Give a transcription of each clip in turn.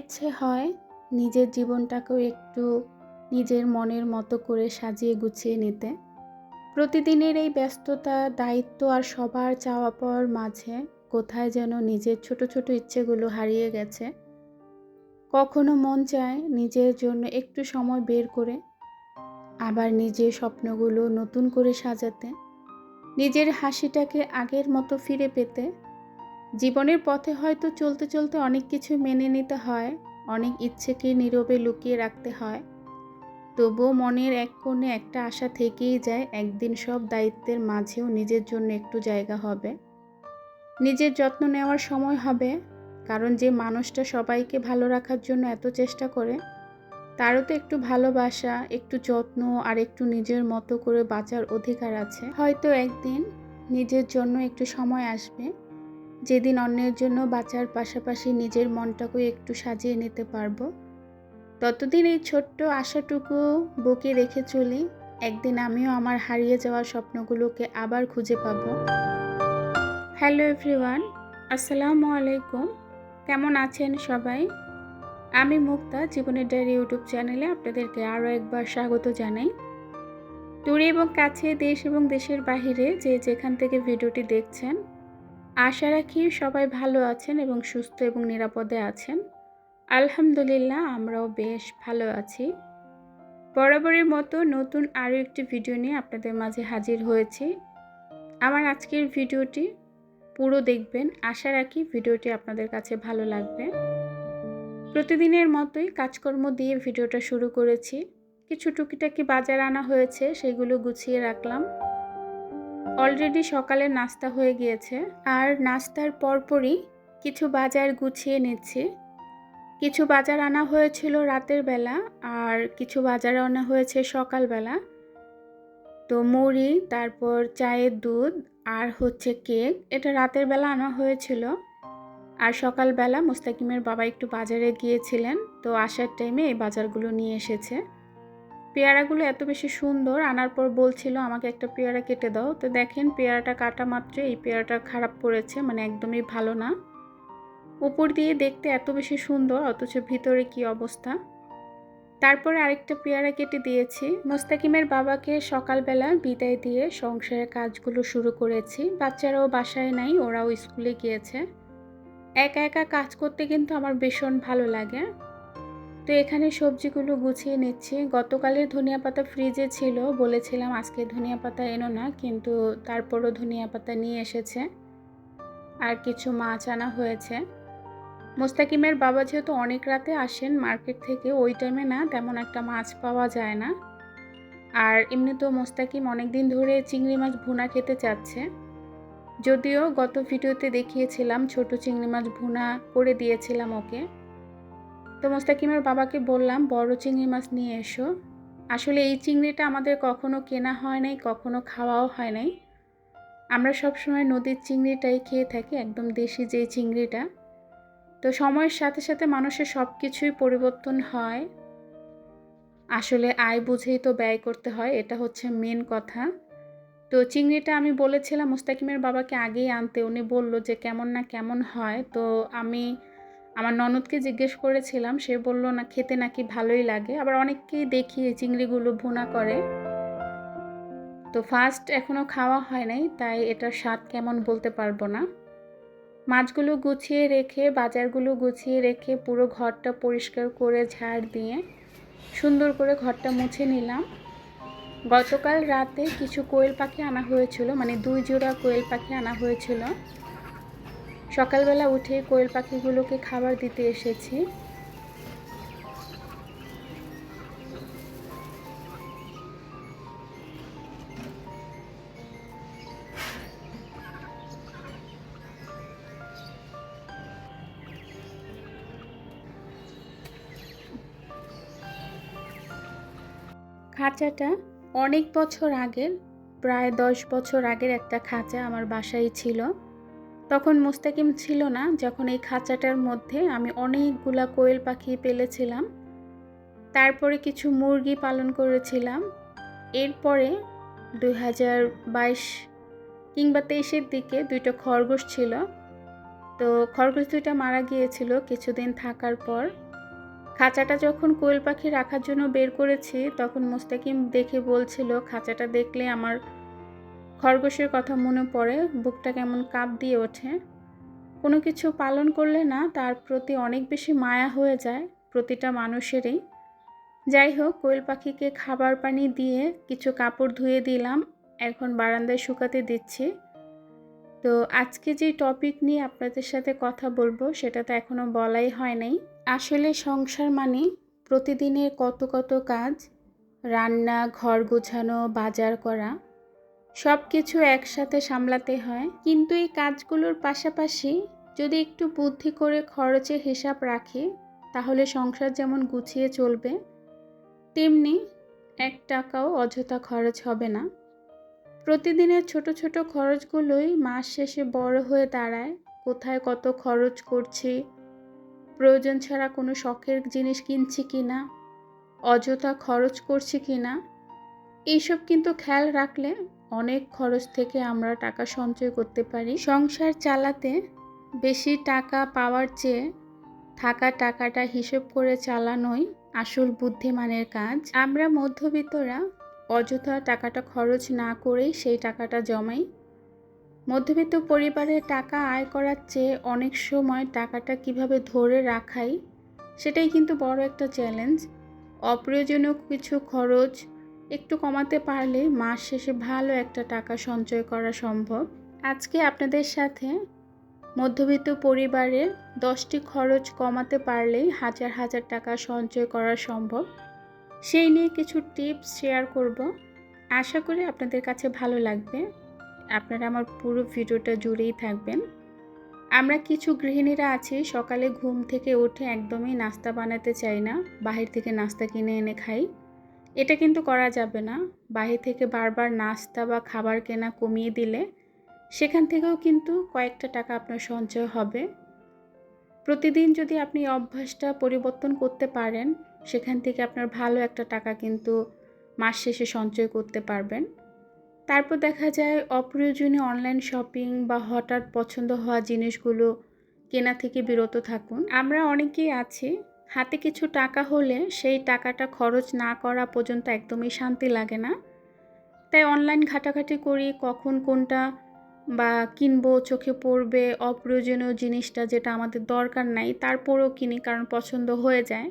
ইচ্ছে হয় নিজের জীবনটাকেও একটু নিজের মনের মতো করে সাজিয়ে গুছিয়ে নিতে। প্রতিদিনের এই ব্যস্ততা, দায়িত্ব আর সবার চাওয়া পাওয়ার মাঝে কোথায় যেন নিজের ছোট ছোট ইচ্ছেগুলো হারিয়ে গেছে। কখনো মন চায় নিজের জন্য একটু সময় বের করে আবার নিজের স্বপ্নগুলো নতুন করে সাজাতে, নিজের হাসিটাকে আগের মতো ফিরে পেতে। জীবনের পথে হয়তো চলতে চলতে অনেক কিছু মেনে নিতে হয়, অনেক ইচ্ছেকে নীরবে লুকিয়ে রাখতে হয়। তবুও মনের এক কোণে একটা আশা থেকেই যায়, একদিন সব দায়িত্বের মাঝেও নিজের জন্য একটু জায়গা হবে, নিজের যত্ন নেওয়ার সময় হবে। কারণ যে মানুষটা সবাইকে ভালো রাখার জন্য এত চেষ্টা করে, তারও তো একটু ভালোবাসা, একটু যত্ন আর একটু নিজের মতো করে বাঁচার অধিকার আছে। হয়তো একদিন নিজের জন্য একটু সময় আসবে, যেদিন অন্যের জন্য বাঁচার পাশাপাশি নিজের মনটাকেও একটু সাজিয়ে নিতে পারবো। ততদিন এই ছোট্ট আশাটুকু বুকে রেখে চলি, একদিন আমিও আমার হারিয়ে যাওয়া স্বপ্নগুলোকে আবার খুঁজে পাবো। হ্যালো এভরিওয়ান, আসসালামু আলাইকুম। কেমন আছেন সবাই? আমি মুক্তা, জীবনের ডায়েরি ইউটিউব চ্যানেলে আপনাদেরকে আরও একবার স্বাগত জানাই। দূরে এবং কাছে, দেশ এবং দেশের বাহিরে যে যেখান থেকে ভিডিওটি দেখছেন, আশা রাখি সবাই ভালো আছেন এবং সুস্থ এবং নিরাপদে আছেন। আলহামদুলিল্লাহ, আমরাও বেশ ভালো আছি। বরাবরের মতো নতুন আরও একটি ভিডিও নিয়ে আপনাদের মাঝে হাজির হয়েছি। আমার আজকের ভিডিওটি পুরো দেখবেন, আশা রাখি ভিডিওটি আপনাদের কাছে ভালো লাগবে। প্রতিদিনের মতোই কাজকর্ম দিয়ে ভিডিওটা শুরু করেছি। কিছু টুকিটাকি বাজার আনা হয়েছে, সেগুলো গুছিয়ে রাখলাম। অলরেডি সকালের নাস্তা হয়ে গিয়েছে, আর নাস্তার পরপরই কিছু বাজার গুছিয়ে নিচ্ছি। কিছু বাজার আনা হয়েছিল রাতের বেলা, আর কিছু বাজার আনা হয়েছে সকালবেলা। তো মুড়ি, তারপর চায়ের দুধ আর হচ্ছে কেক, এটা রাতের বেলা আনা হয়েছিল। আর সকালবেলা মুস্তাকিমের বাবা একটু বাজারে গিয়েছিলেন, তো আসার টাইমে এই বাজারগুলো নিয়ে এসেছে। পেয়ারাগুলো এত বেশি সুন্দর, আনার পর বলছিল আমাকে একটা পেয়ারা কেটে দাও। তো দেখেন, পেয়ারাটা কাটা মাত্রই এই পেয়ারাটা খারাপ পড়েছে, মানে একদমই ভালো না। উপর দিয়ে দেখতে এত বেশি সুন্দর, অথচ ভিতরে কি অবস্থা। তারপরে আরেকটা পেয়ারা কেটে দিয়েছি। মোস্তাকিমের বাবাকে সকালবেলা বিদায় দিয়ে সংসারের কাজগুলো শুরু করেছি। বাচ্চারাও বাসায় নাই, ওরাও স্কুলে গিয়েছে। একা একা কাজ করতে কিন্তু আমার ভীষণ ভালো লাগে। তো এখানে সবজিগুলো গুছিয়ে নিচ্ছি। গতকালের ধনিয়া পাতা ফ্রিজে ছিল, বলেছিলাম আজকে ধনিয়া পাতা এনো না, কিন্তু তারপরও ধনিয়া পাতা নিয়ে এসেছে। আর কিছু মাছ আনা হয়েছে। মোস্তাকিমের বাবা যেহেতু অনেক রাতে আসেন মার্কেট থেকে, ওই টাইমে না তেমন একটা মাছ পাওয়া যায় না। আর এমনিতেও মোস্তাকিম অনেক দিন ধরে চিংড়ি মাছ ভুনা খেতে চাচ্ছে। যদিও গত ভিডিওতে দেখিয়েছিলাম, ছোট চিংড়ি মাছ ভুনা করে দিয়েছিলাম ওকে। তো মোস্তাকিমের বাবাকে বললাম বড় চিংড়ি মাছ নিয়ে এসো। আসলে এই চিংড়িটা আমাদের কখনো কেনা হয় নাই, কখনো খাওয়াও হয় নাই। আমরা সবসময় নদীর চিংড়িটাই খেয়ে থাকি, একদম দেশি যে চিংড়িটা। তো সময়ের সাথে সাথে মানুষের সব কিছুই পরিবর্তন হয়। আসলে আয় বুঝেই তো ব্যয় করতে হয়, এটা হচ্ছে মেন কথা। তো চিংড়িটা আমি বলেছিলাম মুস্তাকিমের বাবাকে আগেই আনতে, উনি বলল যে কেমন না কেমন হয়। তো আমি আমার ননদকে জিজ্ঞেস করেছিলাম, সে বলল না খেতে নাকি ভালোই লাগে। আবার অনেককেই দেখি এই চিংড়িগুলো ভুনা করে। তো ফার্স্ট এখনও খাওয়া হয় নাই, তাই এটার স্বাদ কেমন বলতে পারবো না। মাছগুলো গুছিয়ে রেখে, বাজারগুলো গুছিয়ে রেখে, পুরো ঘরটা পরিষ্কার করে ঝাড় দিয়ে সুন্দর করে ঘরটা মুছে নিলাম। গতকাল রাতে কিছু কোয়েল পাখি আনা হয়েছিল, মানে 2 জোড়া কোয়েল পাখি আনা হয়েছিল। সকালবেলা উঠে কোয়েল পাখিগুলোকে খাবার দিতে এসেছি। খাঁচাটা অনেক বছর আগের, প্রায় 10 বছর আগের একটা খাঁচা আমার বাসায় ছিল। তখন মুস্তাকিম ছিল না, যখন এই খাঁচাটার মধ্যে আমি অনেকগুলা কোয়েল পাখি পেলেছিলাম। তারপরে কিছু মুরগি পালন করেছিলাম। এরপরে 2022 কিংবা 23-এর দিকে 2টা খরগোশ ছিল। তো খরগোশ 2টা মারা গিয়েছিল কিছুদিন থাকার পর। খাঁচাটা যখন কোয়েল পাখি রাখার জন্য বের করেছি তখন মুস্তাকিম দেখে বলছিল, খাঁচাটা দেখলে আমার খরগোশের কথা মনে পড়ে, বুকটা কেমন কাঁপ দিয়ে ওঠে। কোনো কিছু পালন করলে না তার প্রতি অনেক বেশি মায়া হয়ে যায় প্রতিটা মানুষেরই। যাই হোক, কোয়েল পাখিকে খাবার পানি দিয়ে কিছু কাপড় ধুয়ে দিলাম, এখন বারান্দায় শুকাতে দিচ্ছি। তো আজকে যে টপিক নিয়ে আপনাদের সাথে কথা বলবো সেটা তো এখনও বলাই হয় নাই। আসলে সংসার মানে প্রতিদিনের কত কত কাজ, রান্না, ঘর গোছানো, বাজার করা, সব কিছু একসাথে সামলাতে হয়। কিন্তু এই কাজগুলোর পাশাপাশি যদি একটু বুদ্ধি করে খরচের হিসাব রাখি তাহলে সংসার যেমন গুছিয়ে চলবে, তেমনি 1 টাকাও অযথা খরচ হবে না। প্রতিদিনের ছোট ছোট খরচগুলোই মাস শেষে বড় হয়ে দাঁড়ায়। কোথায় কত খরচ করছি, প্রয়োজন ছাড়া কোনো শখের জিনিস কিনছি কিনা, অযথা খরচ করছি কিনা, এইসব কিন্তু খেয়াল রাখলে অনেক খরচ থেকে আমরা টাকা সঞ্চয় করতে পারি। সংসার চালাতে বেশি টাকা পাওয়ার চেয়ে থাকা টাকাটা হিসেব করে চালানোই আসল বুদ্ধিমানের কাজ। আমরা মধ্যবিত্তরা অযথা টাকাটা খরচ না করেই সেই টাকাটা জমাই। মধ্যবিত্ত পরিবারের টাকা আয় করার চেয়ে অনেক সময় টাকাটা কিভাবে ধরে রাখাই সেটাই কিন্তু বড় একটা চ্যালেঞ্জ। অপ্রয়োজনীয় কিছু খরচ একটু কমাতে পারলে মাস শেষে ভালো একটা টাকা সঞ্চয় করা সম্ভব। আজকে আপনাদের সাথে মধ্যবিত্ত পরিবারের 10টি খরচ কমাতে পারলেই হাজার হাজার টাকা সঞ্চয় করা সম্ভব, সেই নিয়ে কিছু টিপস শেয়ার করব। আশা করি আপনাদের কাছে ভালো লাগবে। আপনারা আমার পুরো ভিডিওটা জুড়েই থাকবেন। আমরা কিছু গৃহিণীরা আছি সকালে ঘুম থেকে উঠে একদমই নাস্তা বানাতে চাই না, বাহির থেকে নাস্তা কিনে এনে খাই। এটা কিন্তু করা যাবে না। বাহির থেকে বারবার নাস্তা বা খাবার কেনা কমিয়ে দিলে সেখান থেকেও কিন্তু কয়েকটা টাকা আপনার সঞ্চয় হবে। প্রতিদিন যদি আপনি অভ্যাসটা পরিবর্তন করতে পারেন সেখান থেকে আপনার ভালো একটা টাকা কিন্তু মাস শেষে সঞ্চয় করতে পারবেন। তারপর দেখা যায় অপ্রয়োজনীয় অনলাইন শপিং বা হঠাৎ পছন্দ হওয়া জিনিসগুলো কেনা থেকে বিরত থাকুন। আমরা অনেকেই আছি হাতে কিছু টাকা হলে সেই টাকাটা খরচ না করা পর্যন্ত একদমই শান্তি লাগে না, তাই অনলাইন ঘাটাঘাটি করি কখন কোনটা বা কিনবো, চোখে পড়বে অপ্রয়োজনীয় জিনিসটা যেটা আমাদের দরকার নাই তারপরেও কিনি কারণ পছন্দ হয়ে যায়।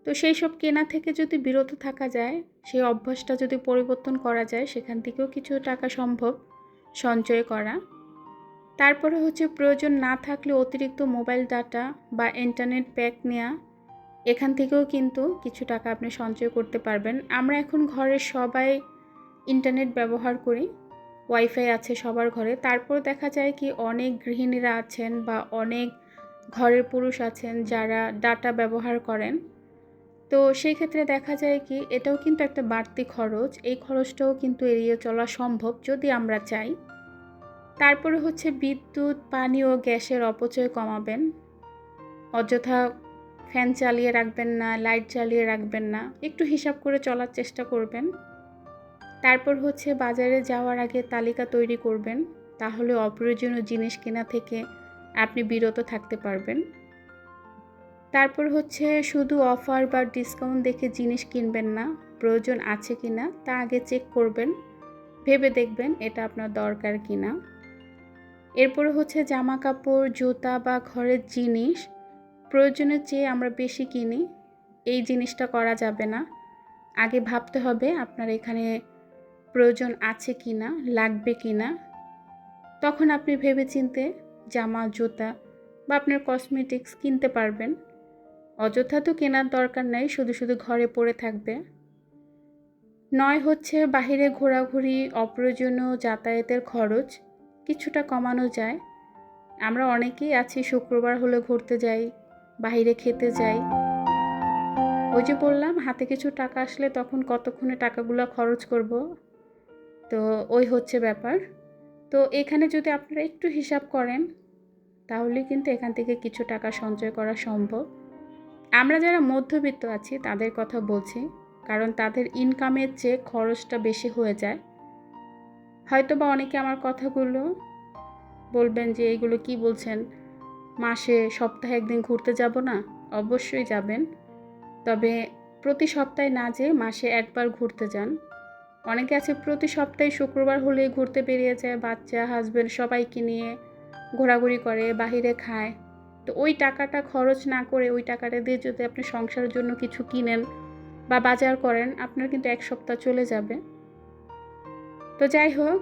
তো সেই সব কেনা থেকে যদি বিরত থাকা যায়, সেই অভ্যাসটা যদি পরিবর্তন করা যায়, সেখান থেকেও কিছু টাকা সম্ভব সঞ্চয় করা। তারপরে হচ্ছে প্রয়োজন না থাকলে অতিরিক্ত মোবাইল ডাটা বা ইন্টারনেট প্যাক নেওয়া, এখান থেকেও কিন্তু কিছু টাকা আপনি সঞ্চয় করতে পারবেন। আমরা এখন ঘরের সবাই ইন্টারনেট ব্যবহার করি, ওয়াইফাই আছে সবার ঘরে। তারপর দেখা যায় কি অনেক গৃহিণীরা আছেন বা অনেক ঘরের পুরুষ আছেন যারা ডাটা ব্যবহার করেন। তো সেই ক্ষেত্রে দেখা যায় কি এটাও কিন্তু একটা বাড়তি খরচ, এই খরচটাও কিন্তু এড়িয়ে চলা সম্ভব যদি আমরা চাই। তারপরে হচ্ছে বিদ্যুৎ, পানি ও গ্যাসের অপচয় কমাবেন। অযথা ফ্যান চালিয়ে রাখবেন না, লাইট জ্বালিয়ে রাখবেন না, একটু হিসাব করে চলার চেষ্টা করবেন। তারপর হচ্ছে বাজারে যাওয়ার আগে তালিকা তৈরি করবেন, তাহলে অপ্রয়োজনীয় জিনিস কেনা থেকে আপনি বিরত থাকতে পারবেন। তারপর হচ্ছে শুধু অফার বা ডিসকাউন্ট দেখে জিনিস কিনবেন না, প্রয়োজন আছে কিনা তা আগে চেক করবেন, ভেবে দেখবেন এটা আপনার দরকার কিনা। এরপরে হচ্ছে জামা কাপড়, জুতা বা ঘরের জিনিস প্রয়োজনের চেয়ে আমরা বেশি কিনি, এই জিনিসটা করা যাবে না। আগে ভাবতে হবে আপনার এখানে প্রয়োজন আছে কিনা, লাগবে কিনা, তখন আপনি ভেবেচিন্তে জামা, জুতা বা আপনার কসমেটিক্স কিনতে পারবেন। অযথা তো কেনার দরকার নাই, শুধু শুধু ঘরে পড়ে থাকবে। 9 হচ্ছে বাহিরে ঘোরাঘুরি, অপ্রয়োজনীয় যাতায়াতের খরচ কিছুটা কমানো যায়। আমরা অনেকেই আছি শুক্রবার হলে ঘুরতে যাই, বাহিরে খেতে যাই। ওই যে বললাম হাতে কিছু টাকা আসলে তখন কতক্ষণে টাকাগুলো খরচ করব, তো ওই হচ্ছে ব্যাপার। তো এখানে যদি আপনারা একটু হিসাব করেন তাহলে কিন্তু এখান থেকে কিছু টাকা সঞ্চয় করা সম্ভব। আমরা যারা মধ্যবিত্ত আছি তাদের কথা বলছি, কারণ তাদের ইনকামের চেয়ে খরচটা বেশি হয়ে যায়। হয়তো বা অনেকে আমার কথাগুলো বলবেন যে এইগুলো কি বলছেন, মাসে সপ্তাহে একদিন ঘুরতে যাব না? অবশ্যই যাবেন। তবে প্রতি সপ্তাহে না যেয়ে মাসে একবার ঘুরতে যান। অনেকে আছে প্রতি সপ্তাহে শুক্রবার হলেই ঘুরতে বেরিয়ে যায়, বাচ্চা হাজব্যান্ড সবাইকে নিয়ে ঘোরাঘুরি করে, বাহিরে খায়। তো ওই টাকাটা খরচ না করে ওই টাকাটা দিয়ে যদি আপনি সংসারের জন্য কিছু কিনেন বা বাজার করেন, আপনার কিন্তু এক সপ্তাহ চলে যাবে। তো যাই হোক,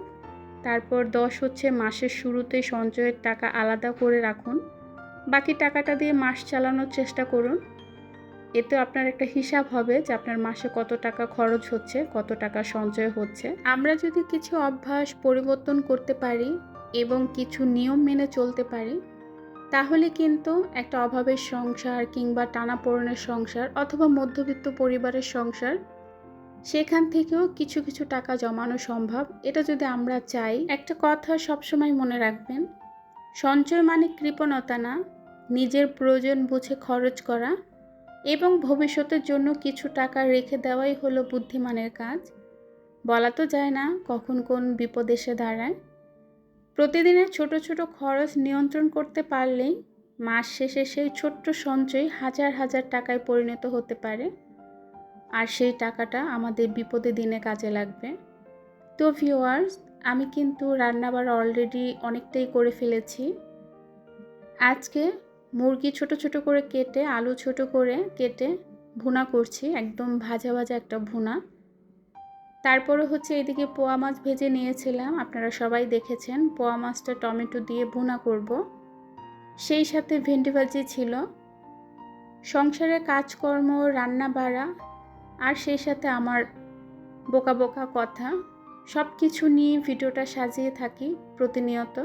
তারপর 10 হচ্ছে মাসের শুরুতেই সঞ্চয়ের টাকা আলাদা করে রাখুন। বাকি টাকাটা দিয়ে মাস চালানোর চেষ্টা করুন। এতে আপনার একটা হিসাব হবে যে আপনার মাসে কত টাকা খরচ হচ্ছে, কত টাকা সঞ্চয় হচ্ছে। আমরা যদি কিছু অভ্যাস পরিবর্তন করতে পারি এবং কিছু নিয়ম মেনে চলতে পারি, তাহলে কিন্তু একটা অভাবের সংসার কিংবা টানাপোড়েনের সংসার অথবা মধ্যবিত্ত পরিবারের সংসার, সেখান থেকেও কিছু কিছু টাকা জমানো সম্ভব। এটা যদি আমরা চাই। একটা কথা সবসময় মনে রাখবেন, সঞ্চয় মানে কৃপণতা না, নিজের প্রয়োজন বুঝে খরচ করা এবং ভবিষ্যতের জন্য কিছু টাকা রেখে দেওয়াই হলো বুদ্ধিমানের কাজ। বলা তো যায় না কখন কোন বিপদ এসে দাঁড়ায়। প্রতিদিনের ছোট ছোট খরচ নিয়ন্ত্রণ করতে পারলেই মাস শেষে সেই ছোট্ট সঞ্চয় হাজার হাজার টাকায় পরিণত হতে পারে, আর সেই টাকাটা আমাদের বিপদে দিনে কাজে লাগবে। তো ভিউয়ার্স, আমি কিন্তু রান্নাবাড়া অলরেডি অনেকটাই করে ফেলেছি। আজকে মুরগি ছোট ছোট করে কেটে, আলু ছোট করে কেটে ভুনা করছি, একদম ভাজা ভাজা একটা ভুনা। তারপরে হচ্ছে এদিকে পোয়া মাছ ভেজে নিয়েছিলাম, আপনারা সবাই দেখেছেন। পোয়া মাছটা টমেটো দিয়ে ভুনা করব, সেই সাথে ভেন্ডি ভাজি ছিল। সংসারের কাজকর্ম, রান্না বাড়া, আর সেই সাথে আমার বোকা বোকা কথা, সব কিছু নিয়ে ভিডিওটা সাজিয়ে থাকি প্রতিনিয়ত।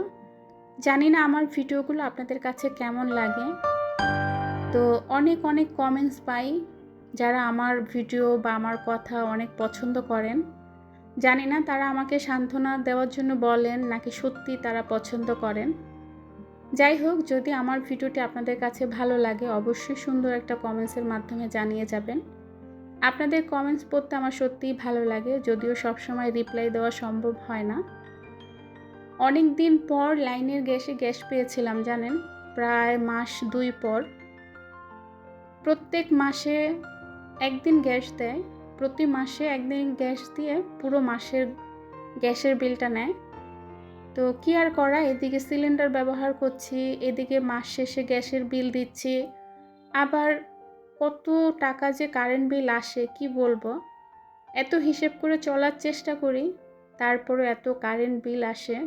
জানি না আমার ভিডিওগুলো আপনাদের কাছে কেমন লাগে। তো অনেক অনেক কমেন্টস পাই যারা আমার ভিডিও বা আমার কথা অনেক পছন্দ করেন। জানি না তারা আমাকে সান্ত্বনা দেওয়ার জন্য বলেন নাকি সত্যি তারা পছন্দ করেন। যাই হোক, যদি আমার ভিডিওটি আপনাদের কাছে ভালো লাগে অবশ্যই সুন্দর একটা কমেন্টসের মাধ্যমে জানিয়ে যাবেন। আপনাদের কমেন্টস পড়তে আমার সত্যিই ভালো লাগে, যদিও সবসময় রিপ্লাই দেওয়া সম্ভব হয় না। অনেক দিন পর লাইনের গ্যাসে গ্যাস পেয়েছিলাম জানেন, প্রায় মাস 2 পর। প্রত্যেক মাসে একদিন গ্যাস দেয়, প্রতি মাসে একদিন গ্যাস দিয়ে পুরো মাসের গ্যাসের বিলটা নেয়। তো কি আর করা, এদিকে সিলিন্ডার ব্যবহার করছি, এদিকে মাস শেষে গ্যাসের বিল দিচ্ছি, আবার কত টাকা যে কারেন্ট বিল আসে কি বলবো। এত হিসেব করে চলার চেষ্টা করি, তারপরে এত কারেন্ট বিল আসে,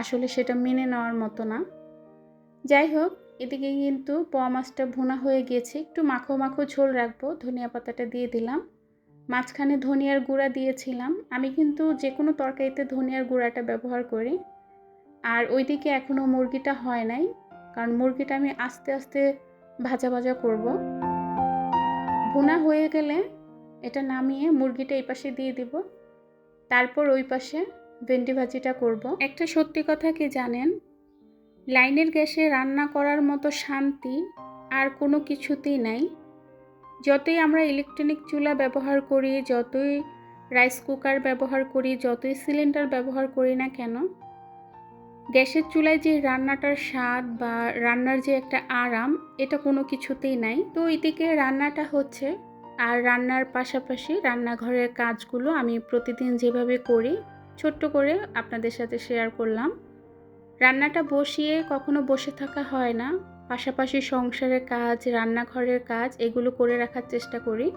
আসলে সেটা মেনে নেওয়ার মতো না। যাই হোক, এদিকে কিন্তু পোয়া মাছটা ভুনা হয়ে গিয়েছে, একটু মাখো মাখো ঝোল রাখবো, ধনিয়া পাতাটা দিয়ে দিলাম, মাঝখানে ধনিয়ার গুঁড়া দিয়েছিলাম। আমি কিন্তু যে কোনো তরকারিতে ধনিয়ার গুঁড়াটা ব্যবহার করি। আর ওইদিকে এখনও মুরগিটা হয় নাই, কারণ মুরগিটা আমি আস্তে আস্তে ভাজা ভাজা করব। ভুনা হয়ে গেলে এটা নামিয়ে মুরগিটা এই পাশে দিয়ে দিব, তারপর ওই পাশে ভেন্ডি ভাজিটা করব। একটা সত্যি কথা কি জানেন, লাইনের গ্যাসে রান্না করার মতো শান্তি আর কোনো কিছুতেই নাই। যতই আমরা ইলেকট্রনিক চুলা ব্যবহার করি, যতই রাইস কুকার ব্যবহার করি, যতই সিলিন্ডার ব্যবহার করি না কেন, গ্যাসের চুলায় যে রান্নাটার স্বাদ বা রান্নার যে একটা আরাম, এটা কোনো কিছুতেই নাই। তো এদিকে রান্নাটা হচ্ছে, আর রান্নার পাশাপাশি রান্নাঘরের কাজগুলো আমি প্রতিদিন যেভাবে করি ছোট্ট করে আপনাদের সাথে শেয়ার করলাম। রান্নাটা বসিয়ে কখনো বসে থাকা হয় না, পাশাপাশি সংসারের কাজ, রান্নাঘরের কাজ এগুলো করে রাখার চেষ্টা করি।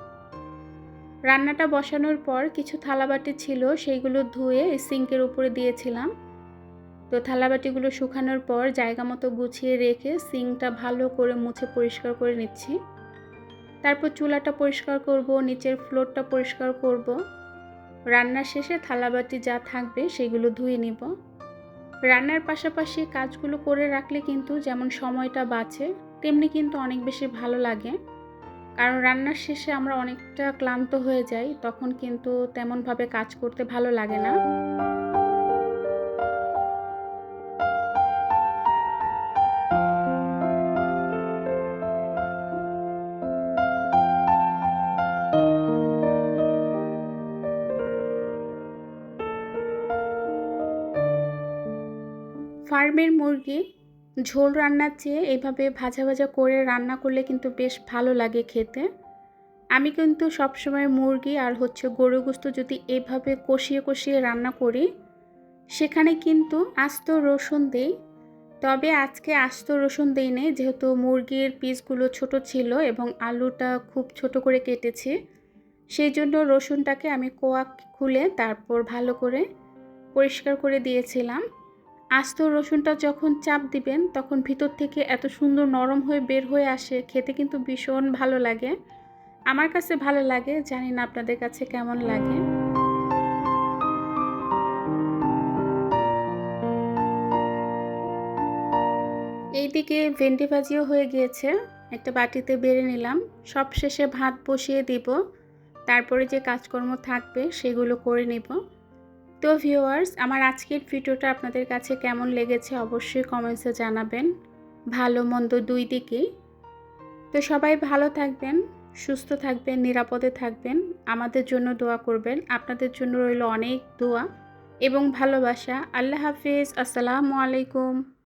রান্নাটা বসানোর পর কিছু থালাবাটি ছিল, সেইগুলো ধুয়ে সিঙ্কের উপরে দিয়েছিলাম। তো থালাবাটিগুলো শুকানোর পর জায়গা মতো গুছিয়ে রেখে সিঙ্কটা ভালো করে মুছে পরিষ্কার করে নিচ্ছি। তারপর চুলাটা পরিষ্কার করব, নিচের ফ্লোরটা পরিষ্কার করব। রান্নার শেষে থালাবাটি যা থাকবে সেগুলো ধুয়ে নিব। রান্নার পাশাপাশি কাজগুলো করে রাখলে কিন্তু যেমন সময়টা বাঁচে, তেমনি কিন্তু অনেক বেশি ভালো লাগে। কারণ রান্নার শেষে আমরা অনেকটা ক্লান্ত হয়ে যাই, তখন কিন্তু তেমনভাবে কাজ করতে ভালো লাগে না। ফার্মের মুরগি ঝোল রান্নার চেয়ে এভাবে ভাজা ভাজা করে রান্না করলে কিন্তু বেশ ভালো লাগে খেতে। আমি কিন্তু সবসময় মুরগি আর গরুর গোশত যদি এভাবে কষিয়ে কষিয়ে রান্না করি, সেখানে কিন্তু আস্ত রসুন দেই। তবে আজকে আস্ত রসুন দেইনি, যেহেতু মুরগির পিসগুলো ছোট ছিল এবং আলুটা খুব ছোট করে কেটেছি। সেই জন্য রসুনটাকে আমি কোয়া খুলে তারপর ভালো করে পরিষ্কার করে দিয়েছিলাম। আস্ত রসুনটা যখন চাপ দিবেন তখন ভিতর থেকে এত সুন্দর নরম হয়ে বের হয়ে আসে, খেতে কিন্তু ভীষণ ভালো লাগে। আমার কাছে ভালো লাগে, জানি না আপনাদের কাছে কেমন লাগে। এইদিকে ভেন্ডি ভাজিও হয়ে গিয়েছে, একটা বাটিতে বেড়ে নিলাম। সবশেষে ভাত বসিয়ে দিব, তারপরে যে কাজকর্ম থাকবে সেগুলো করে নিব। তো ভিউয়ার্স, আমার আজকের ভিডিওটা আপনাদের কাছে কেমন লেগেছে অবশ্যই কমেন্টসে জানাবেন, ভালো মন্দ দুই দিকেই। তো সবাই ভালো থাকবেন, সুস্থ থাকবেন, নিরাপদে থাকবেন, আমাদের জন্য দোয়া করবেন। আপনাদের জন্য রইল অনেক দোয়া এবং ভালোবাসা। আল্লাহ হাফিজ, আসসালামু আলাইকুম।